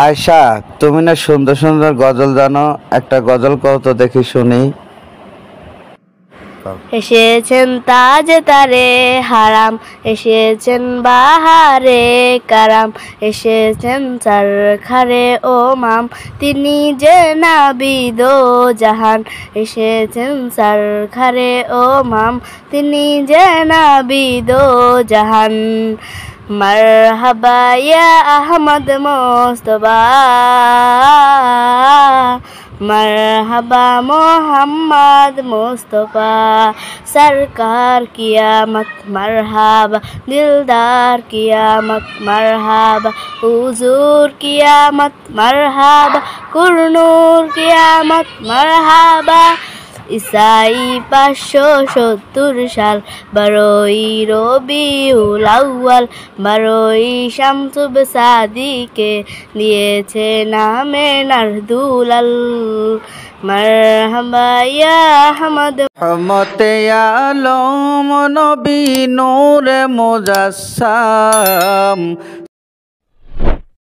আয়শা, তুমি না সুন্দর সুন্দর গজল জানো, একটা গজল কও তো দেখি শুনি। এসেছেন তাজে তারে হারাম, এসেছেন বাহারে কারাম, এসেছেন সরখারে ও মাম, তিনি যে নাবিদ জাহান। এসেছেন সরখারে ও মাম, তিনি যে নাবিদ জাহান। মারহাবা ইয়া আহমদ মুস্তফা, मरहबा मोहम्मद मुस्तफ़ा, सरकार कियामत मरहबा, दिलदार कियामत मरहबा, हुजूर कियामत मरहबा, कुरनूर कियामत मरहबा। ইসাই 570 সাল 12ই রবিউল আউয়াল, 12ই শামসুব সাদিকে দিয়েছে নামে নারদুলাল। মারহাবা ইয়া আহমদ রহমতে আলম নবী নূরে মুজাসসাম,